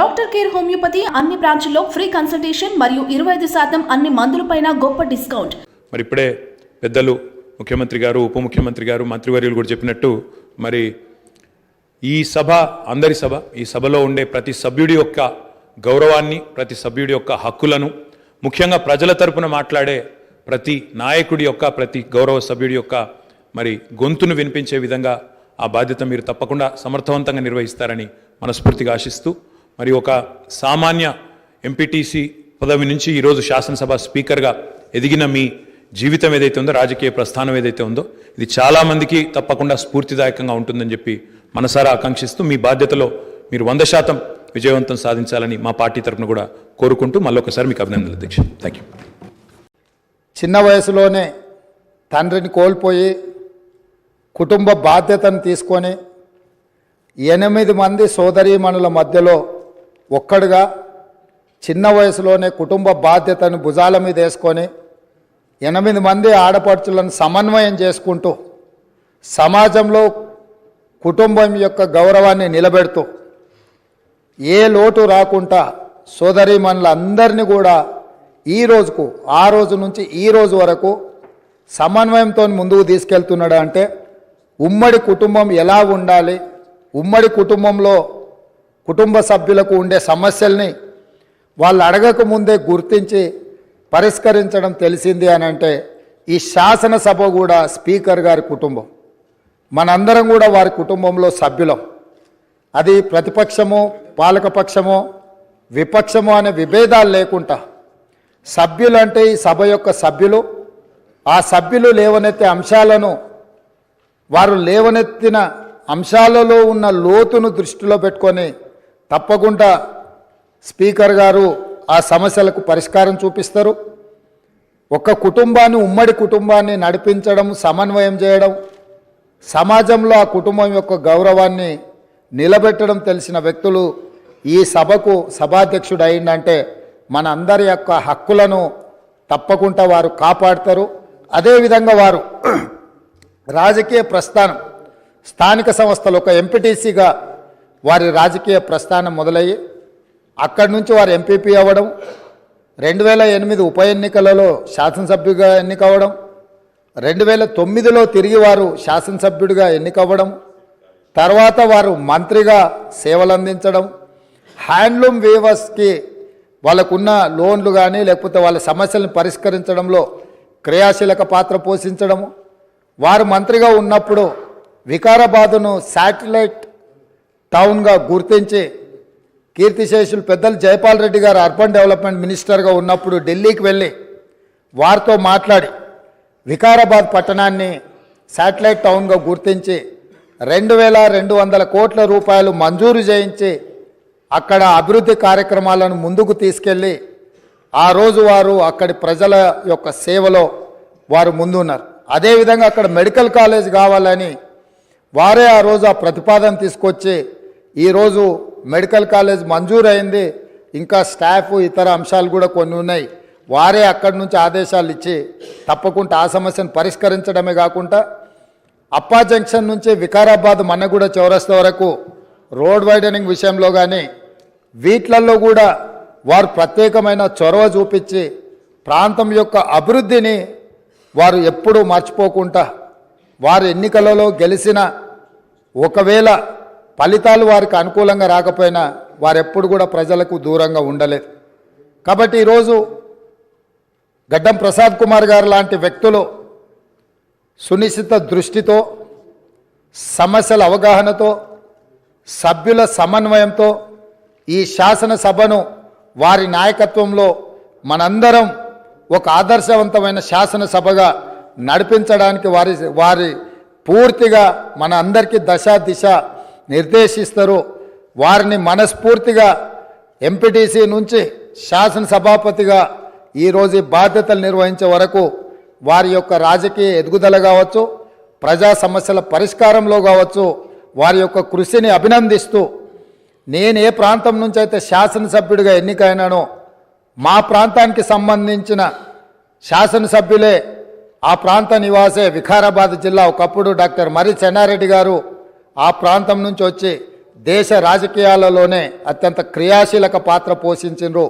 Doctor care homeopathy అన్ని బ్రాంచ్ల్లో free consultation మరియు 25% అన్ని మందులపైన గొప్ప డిస్కౌంట్. మరి ఇప్పుడే పెద్దలు ముఖ్యమంత్రి గారు, ఉప ముఖ్యమంత్రి గారు, మంత్రివర్యులు కూడా చెప్పినట్టు మరి ఈ సభ అందరి సభ. ఈ సభలో ఉండే ప్రతి సభ్యుడి యొక్క గౌరవాన్ని, ప్రతి సభ్యుడి యొక్క హక్కులను, ముఖ్యంగా ప్రజల తరపున మాట్లాడే ప్రతి నాయకుడి యొక్క, ప్రతి గౌరవ సభ్యుడి యొక్క మరి గొంతును వినిపించే విధంగా ఆ బాధ్యత మీరు తప్పకుండా సమర్థవంతంగా నిర్వహిస్తారని మనస్ఫూర్తిగా ఆశిస్తూ, మరి ఒక సామాన్య ఎంపీటీసీ పదవి నుంచి ఈరోజు శాసనసభ స్పీకర్గా ఎదిగిన మీ జీవితం ఏదైతే ఉందో, రాజకీయ ప్రస్థానం ఏదైతే ఉందో, ఇది చాలామందికి తప్పకుండా స్ఫూర్తిదాయకంగా ఉంటుందని చెప్పి మనసారా ఆకాంక్షిస్తూ, మీ బాధ్యతలో మీరు 100% విజయవంతం సాధించాలని మా పార్టీ తరఫున కూడా కోరుకుంటూ మళ్ళొకసారి మీకు అభినందనలు అధ్యక్ష. Thank you. చిన్న వయసులోనే తండ్రిని కోల్పోయి కుటుంబ బాధ్యతను తీసుకొని 8 మంది సోదరీమణుల మధ్యలో ఒక్కడుగా చిన్న వయసులోనే కుటుంబ బాధ్యతను భుజాల మీద వేసుకొని 8 మంది ఆడపడుచులను సమన్వయం చేసుకుంటూ సమాజంలో కుటుంబం యొక్క గౌరవాన్ని నిలబెడుతూ ఏ లోటు రాకుండా సోదరీమణులందరినీ కూడా ఈ రోజుకు, ఆ రోజు నుంచి ఈ రోజు వరకు సమన్వయంతో ముందుకు తీసుకెళ్తున్నాడు. అంటే ఉమ్మడి కుటుంబం ఎలా ఉండాలి, ఉమ్మడి కుటుంబంలో కుటుంబ సభ్యులకు ఉండే సమస్యల్ని వాళ్ళు అడగక ముందే గుర్తించి పరిష్కరించడం తెలిసింది అని అంటే ఈ శాసనసభ కూడా స్పీకర్ గారి కుటుంబం. మనందరం కూడా వారి కుటుంబంలో సభ్యులం. అది ప్రతిపక్షమో పాలకపక్షమో విపక్షమో అనే విభేదాలు లేకుండా సభ్యులు అంటే ఈ సభ యొక్క సభ్యులు. ఆ సభ్యులు లేవనెత్తే అంశాలను, వారు లేవనెత్తిన అంశాలలో ఉన్న లోతును దృష్టిలో పెట్టుకొని తప్పకుండా స్పీకర్ గారు ఆ సమస్యలకు పరిష్కారం చూపిస్తారు. ఒక కుటుంబాన్ని, ఉమ్మడి కుటుంబాన్ని నడిపించడం, సమన్వయం చేయడం, సమాజంలో ఆ కుటుంబం యొక్క గౌరవాన్ని నిలబెట్టడం తెలిసిన వ్యక్తులు ఈ సభకు సభాధ్యక్షుడు అయిందంటే మన అందరి యొక్క హక్కులను తప్పకుండా వారు కాపాడతారు. అదేవిధంగా వారు రాజకీయ ప్రస్థానం, స్థానిక సంస్థలు ఒక ఎంపీటీసీగా వారి రాజకీయ ప్రస్థానం మొదలయ్యి అక్కడి నుంచి వారు ఎంపీపీ అవ్వడం, 2008 ఉప ఎన్నికలలో శాసనసభ్యుడిగా ఎన్నికవ్వడం, 2009లో తిరిగి వారు శాసనసభ్యుడిగా ఎన్నికవ్వడం, తర్వాత వారు మంత్రిగా సేవలు అందించడం, హ్యాండ్లూమ్ వీవర్స్కి వాళ్ళకున్న లోన్లు కానీ లేకపోతే వాళ్ళ సమస్యలను పరిష్కరించడంలో క్రియాశీలక పాత్ర పోషించడము, వారు మంత్రిగా ఉన్నప్పుడు వికారాబాదును శాటిలైట్ టౌన్గా గుర్తించి కీర్తిశేషులు పెద్దలు జైపాల్ రెడ్డి గారు అర్బన్ డెవలప్మెంట్ మినిస్టర్గా ఉన్నప్పుడు ఢిల్లీకి వెళ్ళి వారితో మాట్లాడి వికారాబాద్ పట్టణాన్ని శాటిలైట్ టౌన్గా గుర్తించి 2200 కోట్ల రూపాయలు మంజూరు చేయించి అక్కడ అభివృద్ధి కార్యక్రమాలను ముందుకు తీసుకెళ్ళి ఆ రోజు వారు అక్కడి ప్రజల యొక్క సేవలో వారు ముందున్నారు. అదేవిధంగా అక్కడ మెడికల్ కాలేజ్ కావాలని వారే ఆ రోజు ఆ ప్రతిపాదన తీసుకొచ్చి ఈరోజు మెడికల్ కాలేజ్ మంజూరు అయింది. ఇంకా స్టాఫ్, ఇతర అంశాలు కూడా కొన్ని ఉన్నాయి. వారే అక్కడి నుంచి ఆదేశాలు ఇచ్చి తప్పకుండా ఆ సమస్యను పరిష్కరించడమే కాకుండా అప్పా జంక్షన్ నుంచి వికారాబాద్ మన్నగూడ చౌరస్తా వరకు రోడ్ వైడనింగ్ విషయంలో కానీ వీట్లల్లో కూడా వారు ప్రత్యేకమైన చొరవ చూపించి ప్రాంతం యొక్క అభివృద్ధిని వారు ఎప్పుడూ మర్చిపోకుండా, వారు ఎన్నికలలో గెలిచిన ఒకవేళ ఫలితాలు వారికి అనుకూలంగా రాకపోయినా వారెప్పుడు కూడా ప్రజలకు దూరంగా ఉండలేదు. కాబట్టి ఈరోజు గడ్డం ప్రసాద్ కుమార్ గారు లాంటి వ్యక్తులు సునిశ్చిత దృష్టితో, సమస్యల అవగాహనతో, సభ్యుల సమన్వయంతో ఈ శాసనసభను వారి నాయకత్వంలో మనందరం ఒక ఆదర్శవంతమైన శాసనసభగా నడిపించడానికి వారి పూర్తిగా మన అందరికీ దిశ నిర్దేశిస్తారు. వారిని మనస్ఫూర్తిగా ఎంపీటీసీ నుంచి శాసనసభాపతిగా ఈరోజు బాధ్యతలు నిర్వహించే వరకు వారి యొక్క రాజకీయ ఎదుగుదల కావచ్చు, ప్రజా సమస్యల పరిష్కారంలో కావచ్చు, వారి యొక్క కృషిని అభినందిస్తూ, నేను ఏ ప్రాంతం నుంచి అయితే శాసనసభ్యుడిగా ఎన్నికైనానో మా ప్రాంతానికి సంబంధించిన శాసనసభ్యులే, ఆ ప్రాంత నివాసే వికారాబాద్ జిల్లా ఒకప్పుడు డాక్టర్ మర్రి చెన్నారెడ్డి గారు ఆ ప్రాంతం నుంచి వచ్చి దేశ రాజకీయాలలోనే అత్యంత క్రియాశీలక పాత్ర పోషించిండ్రు